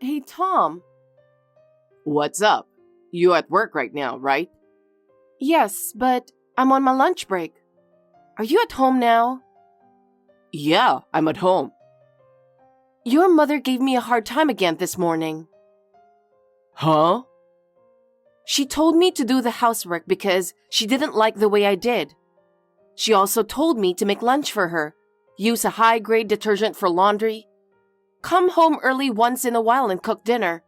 Hey, Tom. What's up? You at work right now, right? Yes, but I'm on my lunch break. Are you at home now? Yeah, I'm at home. Your mother gave me a hard time again this morning. Huh? She told me to do the housework because she didn't like the way I did. She also told me to make lunch for her, use a high-grade detergent for laundry, come home early once in a while and cook dinner,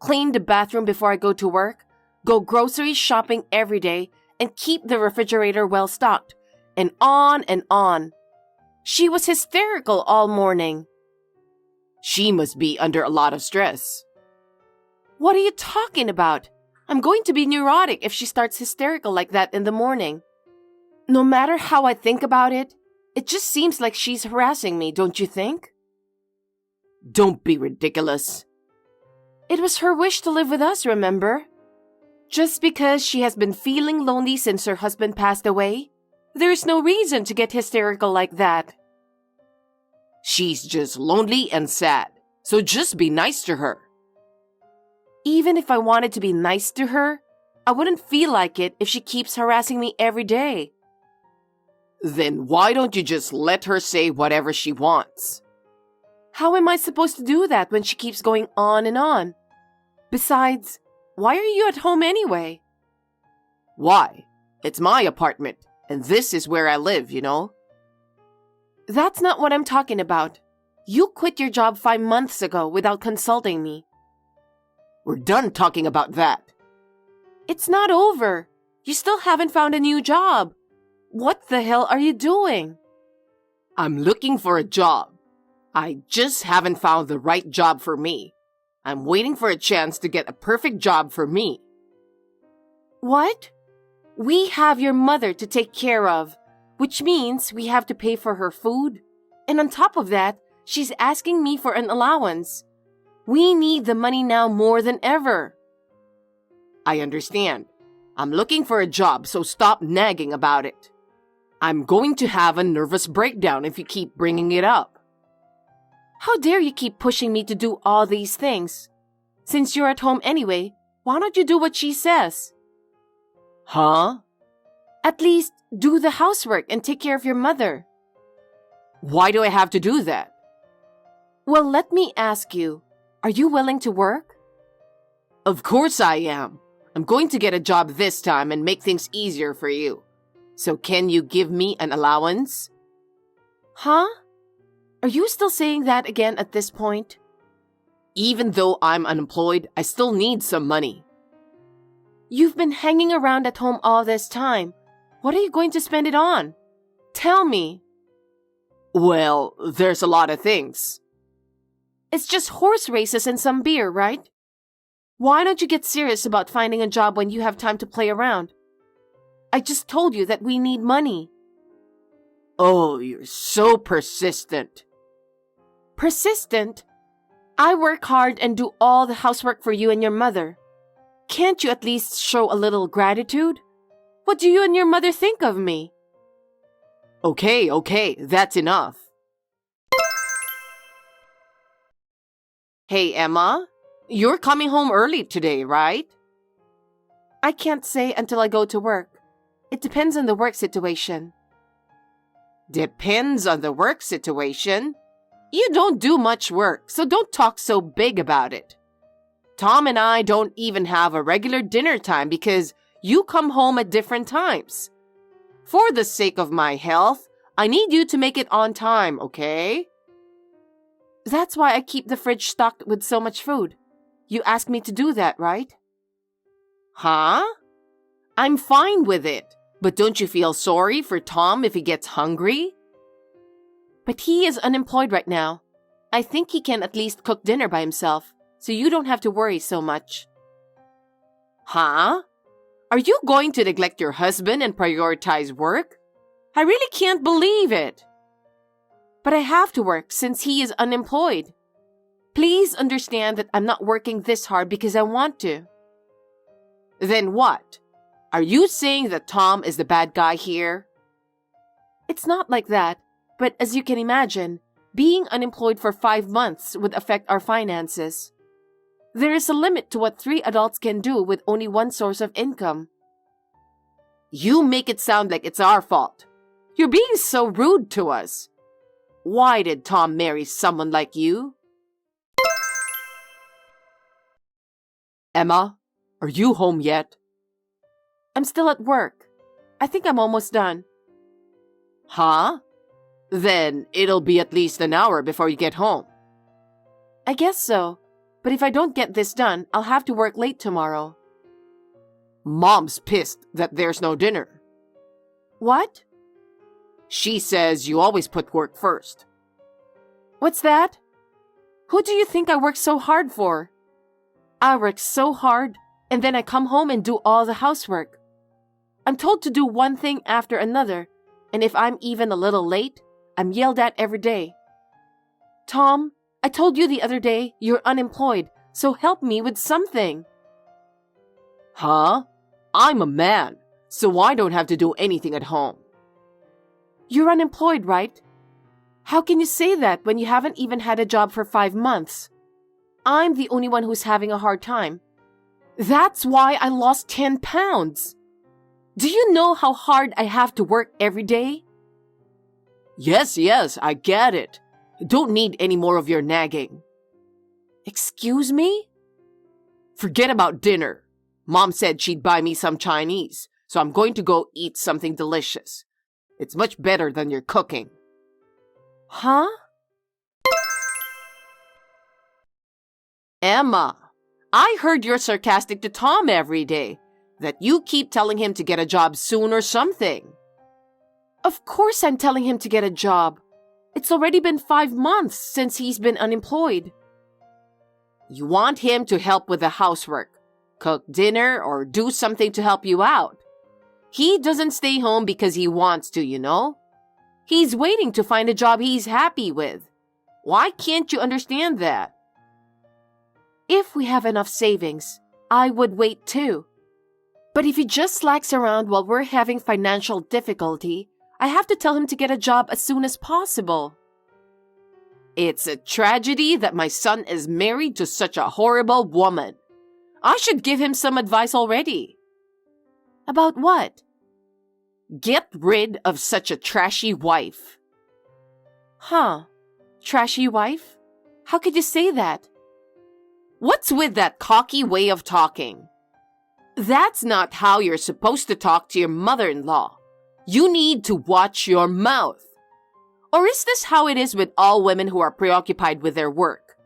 clean the bathroom before I go to work, go grocery shopping every day, and keep the refrigerator well stocked, and on and on. She was hysterical all morning. She must be under a lot of stress. What are you talking about? I'm going to be neurotic if she starts hysterical like that in the morning. No matter how I think about it, it just seems like she's harassing me, don't you think? Don't be ridiculous. It was her wish to live with us, remember? Just because she has been feeling lonely since her husband passed away, there's no reason to get hysterical like that. She's just lonely and sad, so just be nice to her. Even if I wanted to be nice to her, I wouldn't feel like it if she keeps harassing me every day. Then why don't you just let her say whatever she wants? How am I supposed to do that when she keeps going on and on? Besides, why are you at home anyway? Why? It's my apartment, and this is where I live, you know? That's not what I'm talking about. You quit your job 5 months ago without consulting me. We're done talking about that. It's not over. You still haven't found a new job. What the hell are you doing? I'm looking for a job. I just haven't found the right job for me. I'm waiting for a chance to get a perfect job for me. What? We have your mother to take care of, which means we have to pay for her food. And on top of that, she's asking me for an allowance. We need the money now more than ever. I understand. I'm looking for a job, so stop nagging about it. I'm going to have a nervous breakdown if you keep bringing it up. How dare you keep pushing me to do all these things? Since you're at home anyway, why don't you do what she says? Huh? At least do the housework and take care of your mother. Why do I have to do that? Well, let me ask you, are you willing to work? Of course I am. I'm going to get a job this time and make things easier for you. So can you give me an allowance? Huh? Are you still saying that again at this point? Even though I'm unemployed, I still need some money. You've been hanging around at home all this time. What are you going to spend it on? Tell me. Well, there's a lot of things. It's just horse races and some beer, right? Why don't you get serious about finding a job when you have time to play around? I just told you that we need money. Oh, you're so persistent. Persistent? I work hard and do all the housework for you and your mother. Can't you at least show a little gratitude? What do you and your mother think of me? Okay, that's enough. Hey, Emma, you're coming home early today, right? I can't say until I go to work. It depends on the work situation. Depends on the work situation? You don't do much work, so don't talk so big about it. Tom and I don't even have a regular dinner time because you come home at different times. For the sake of my health, I need you to make it on time, okay? That's why I keep the fridge stocked with so much food. You asked me to do that, right? Huh? I'm fine with it, but don't you feel sorry for Tom if he gets hungry? But he is unemployed right now. I think he can at least cook dinner by himself, so you don't have to worry so much. Huh? Are you going to neglect your husband and prioritize work? I really can't believe it. But I have to work since he is unemployed. Please understand that I'm not working this hard because I want to. Then what? Are you saying that Tom is the bad guy here? It's not like that, but as you can imagine, being unemployed for 5 months would affect our finances. There is a limit to what 3 adults can do with only one source of income. You make it sound like it's our fault. You're being so rude to us. Why did Tom marry someone like you? Emma, are you home yet? I'm still at work. I think I'm almost done. Huh? Then it'll be at least an hour before you get home. I guess so. But if I don't get this done, I'll have to work late tomorrow. Mom's pissed that there's no dinner. What? She says you always put work first. What's that? Who do you think I work so hard for? I work so hard, and then I come home and do all the housework. I'm told to do one thing after another, and if I'm even a little late, I'm yelled at every day. Tom, I told you the other day you're unemployed, so help me with something. Huh? I'm a man, so I don't have to do anything at home. You're unemployed, right? How can you say that when you haven't even had a job for 5 months? I'm the only one who's having a hard time. That's why I lost 10 pounds. Do you know how hard I have to work every day? Yes, I get it. Don't need any more of your nagging. Excuse me? Forget about dinner. Mom said she'd buy me some Chinese, so I'm going to go eat something delicious. It's much better than your cooking. Huh? Emma, I heard you're sarcastic to Tom every day, that you keep telling him to get a job soon or something. Of course I'm telling him to get a job. It's already been 5 months since he's been unemployed. You want him to help with the housework, cook dinner, or do something to help you out. He doesn't stay home because he wants to, you know. He's waiting to find a job he's happy with. Why can't you understand that? If we have enough savings, I would wait too. But if he just slacks around while we're having financial difficulty, I have to tell him to get a job as soon as possible. It's a tragedy that my son is married to such a horrible woman. I should give him some advice already. About what? Get rid of such a trashy wife. Huh? Trashy wife? How could you say that? What's with that cocky way of talking? That's not how you're supposed to talk to your mother-in-law. You need to watch your mouth. Or is this how it is with all women who are preoccupied with their work?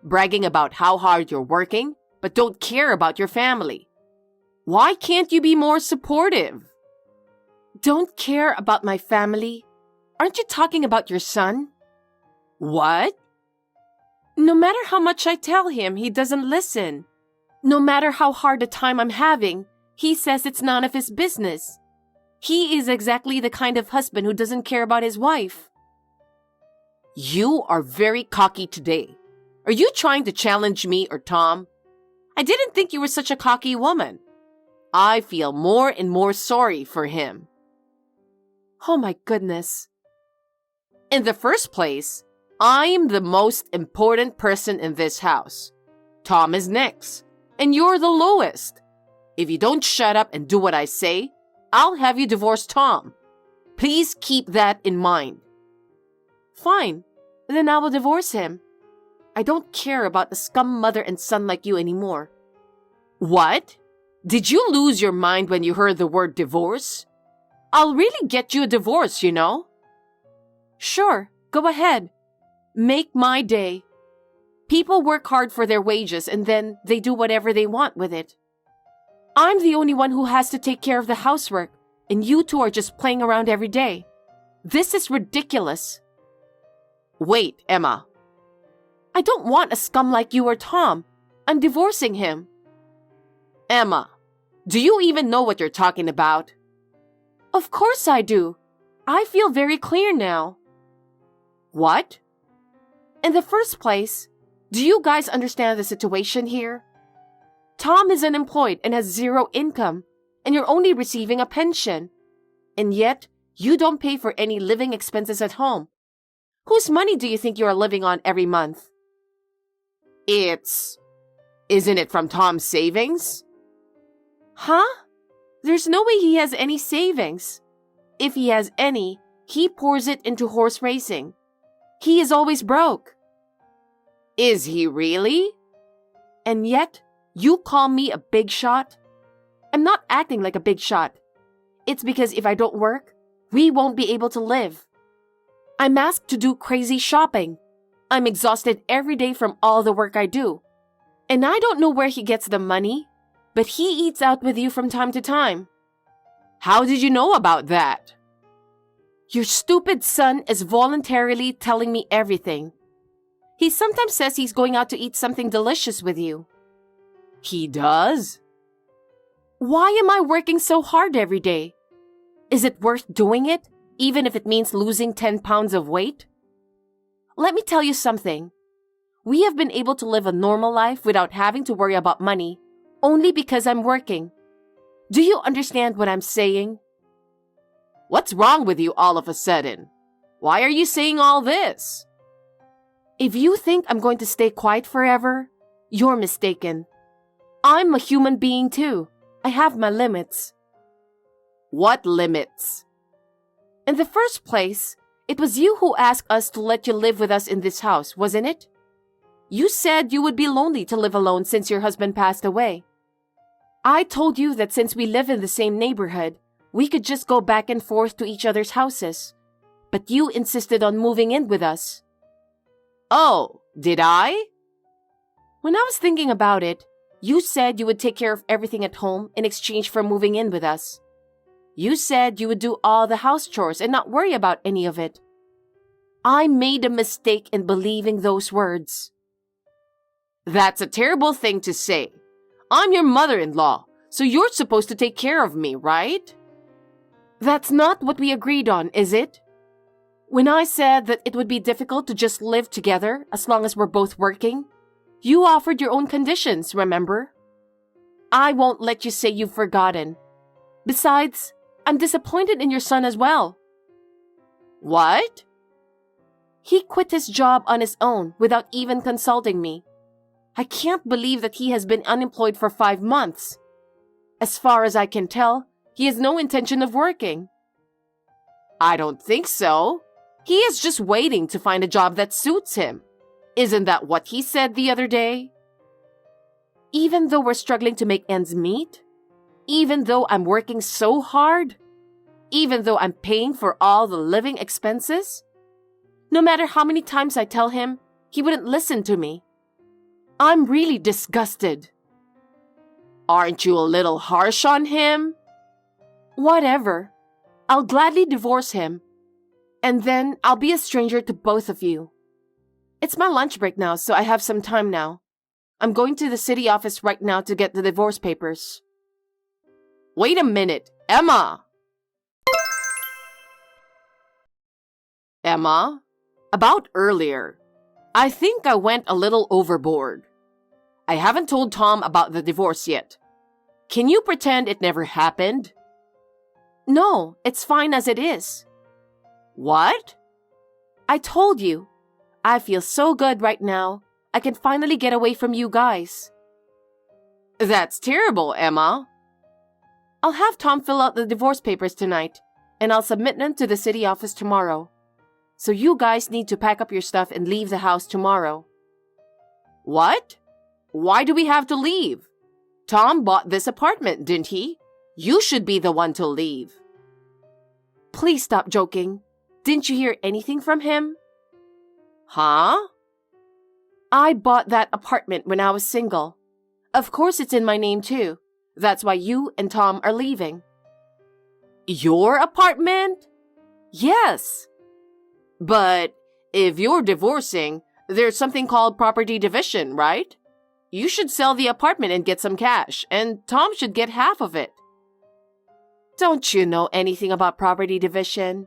Bragging about how hard you're working, but don't care about your family. Why can't you be more supportive? Don't care about my family? Aren't you talking about your son? What? No matter how much I tell him, he doesn't listen. No matter how hard a time I'm having, he says it's none of his business. He is exactly the kind of husband who doesn't care about his wife. You are very cocky today. Are you trying to challenge me or Tom? I didn't think you were such a cocky woman. I feel more and more sorry for him. Oh my goodness. In the first place, I'm the most important person in this house. Tom is next, and you're the lowest. If you don't shut up and do what I say, I'll have you divorce Tom. Please keep that in mind. Fine, then I will divorce him. I don't care about a scum mother and son like you anymore. What? Did you lose your mind when you heard the word divorce? I'll really get you a divorce, you know. Sure, go ahead. Make my day. People work hard for their wages and then they do whatever they want with it. I'm the only one who has to take care of the housework, and you two are just playing around every day. This is ridiculous. Wait, Emma. I don't want a scum like you or Tom. I'm divorcing him. Emma, do you even know what you're talking about? Of course I do. I feel very clear now. What? In the first place, do you guys understand the situation here? Tom is unemployed and has 0 income, and you're only receiving a pension. And yet, you don't pay for any living expenses at home. Whose money do you think you are living on every month? It's Isn't it from Tom's savings? Huh? There's no way he has any savings. If he has any, he pours it into horse racing. He is always broke. Is he really? And yet, you call me a big shot? I'm not acting like a big shot. It's because if I don't work, we won't be able to live. I'm asked to do crazy shopping. I'm exhausted every day from all the work I do. And I don't know where he gets the money, but he eats out with you from time to time. How did you know about that? Your stupid son is voluntarily telling me everything. He sometimes says he's going out to eat something delicious with you. He does? Why am I working so hard every day? Is it worth doing it, even if it means losing 10 pounds of weight? Let me tell you something. We have been able to live a normal life without having to worry about money, only because I'm working. Do you understand what I'm saying? What's wrong with you all of a sudden? Why are you saying all this? If you think I'm going to stay quiet forever, you're mistaken. I'm a human being too. I have my limits. What limits? In the first place, it was you who asked us to let you live with us in this house, wasn't it? You said you would be lonely to live alone since your husband passed away. I told you that since we live in the same neighborhood, we could just go back and forth to each other's houses. But you insisted on moving in with us. Oh, did I? When I was thinking about it, you said you would take care of everything at home in exchange for moving in with us. You said you would do all the house chores and not worry about any of it. I made a mistake in believing those words. That's a terrible thing to say. I'm your mother-in-law, so you're supposed to take care of me, right? That's not what we agreed on, is it? When I said that it would be difficult to just live together as long as we're both working, you offered your own conditions, remember? I won't let you say you've forgotten. Besides, I'm disappointed in your son as well. What? He quit his job on his own without even consulting me. I can't believe that he has been unemployed for 5 months. As far as I can tell, he has no intention of working. I don't think so. He is just waiting to find a job that suits him. Isn't that what he said the other day? Even though we're struggling to make ends meet? Even though I'm working so hard? Even though I'm paying for all the living expenses? No matter how many times I tell him, he wouldn't listen to me. I'm really disgusted. Aren't you a little harsh on him? Whatever. I'll gladly divorce him. And then I'll be a stranger to both of you. It's my lunch break now, so I have some time now. I'm going to the city office right now to get the divorce papers. Wait a minute, Emma! Emma, about earlier, I think I went a little overboard. I haven't told Tom about the divorce yet. Can you pretend it never happened? No, it's fine as it is. What? I told you. I feel so good right now. I can finally get away from you guys. That's terrible, Emma. I'll have Tom fill out the divorce papers tonight, and I'll submit them to the city office tomorrow. So you guys need to pack up your stuff and leave the house tomorrow. What? Why do we have to leave? Tom bought this apartment, didn't he? You should be the one to leave. Please stop joking. Didn't you hear anything from him? Huh? I bought that apartment when I was single. Of course it's in my name too. That's why you and Tom are leaving. Your apartment? Yes. But if you're divorcing, there's something called property division, right? You should sell the apartment and get some cash, and Tom should get half of it. Don't you know anything about property division?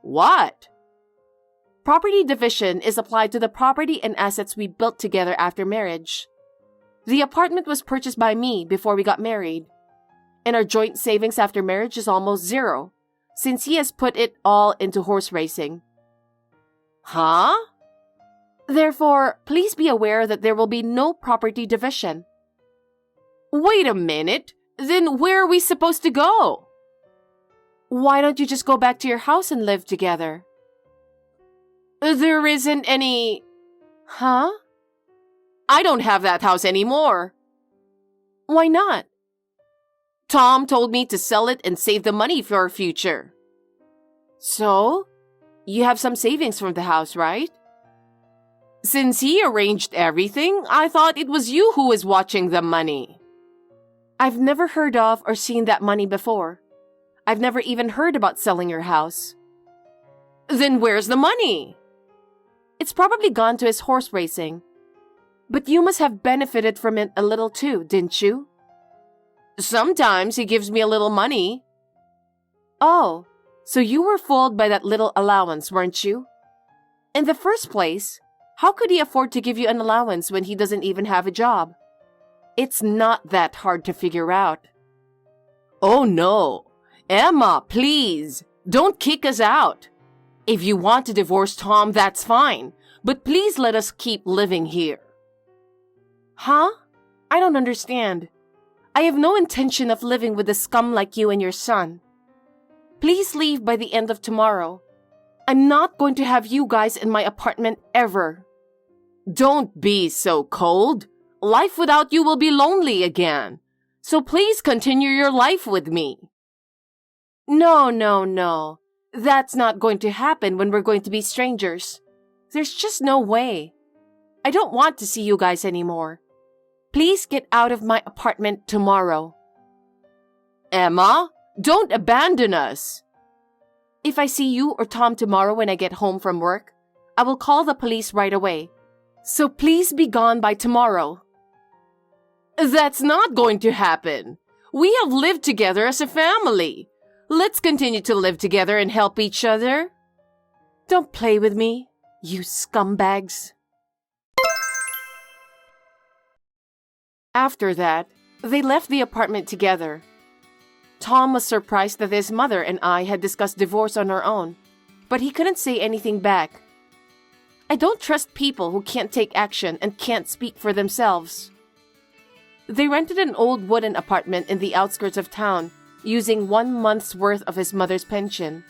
What? Property division is applied to the property and assets we built together after marriage. The apartment was purchased by me before we got married, and our joint savings after marriage is almost zero, since he has put it all into horse racing. Huh? Therefore, please be aware that there will be no property division. Wait a minute. Then where are we supposed to go? Why don't you just go back to your house and live together? There isn't any... Huh? I don't have that house anymore. Why not? Tom told me to sell it and save the money for our future. So? You have some savings from the house, right? Since he arranged everything, I thought it was you who was watching the money. I've never heard of or seen that money before. I've never even heard about selling your house. Then where's the money? It's probably gone to his horse racing. But you must have benefited from it a little too, didn't you? Sometimes he gives me a little money. Oh, so you were fooled by that little allowance, weren't you? In the first place, how could he afford to give you an allowance when he doesn't even have a job? It's not that hard to figure out. Oh no. Emma, please, don't kick us out. If you want to divorce Tom, that's fine. But please let us keep living here. Huh? I don't understand. I have no intention of living with a scum like you and your son. Please leave by the end of tomorrow. I'm not going to have you guys in my apartment ever. Don't be so cold. Life without you will be lonely again. So please continue your life with me. No. That's not going to happen when we're going to be strangers. There's just no way. I don't want to see you guys anymore. Please get out of my apartment tomorrow. Emma, don't abandon us. If I see you or Tom tomorrow when I get home from work, I will call the police right away. So please be gone by tomorrow. That's not going to happen. We have lived together as a family. Let's continue to live together and help each other. Don't play with me, you scumbags. After that, they left the apartment together. Tom was surprised that his mother and I had discussed divorce on our own, but he couldn't say anything back. I don't trust people who can't take action and can't speak for themselves. They rented an old wooden apartment in the outskirts of town, using 1 month's worth of his mother's pension.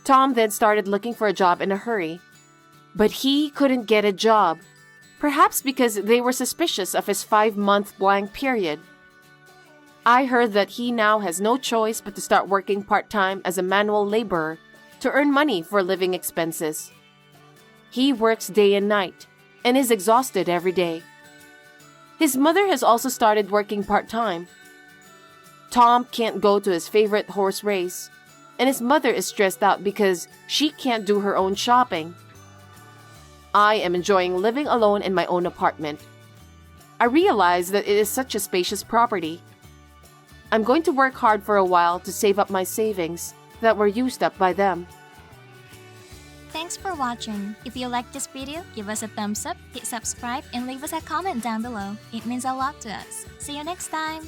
Tom then started looking for a job in a hurry, but he couldn't get a job. Perhaps because they were suspicious of his 5-month blank period. I heard that he now has no choice but to start working part-time as a manual laborer to earn money for living expenses. He works day and night and is exhausted every day. His mother has also started working part-time. Tom can't go to his favorite horse race, and his mother is stressed out because she can't do her own shopping. I am enjoying living alone in my own apartment. I realize that it is such a spacious property. I'm going to work hard for a while to save up my savings that were used up by them. Thanks for watching. If you liked this video, give us a thumbs up, hit subscribe, and leave us a comment down below. It means a lot to us. See you next time!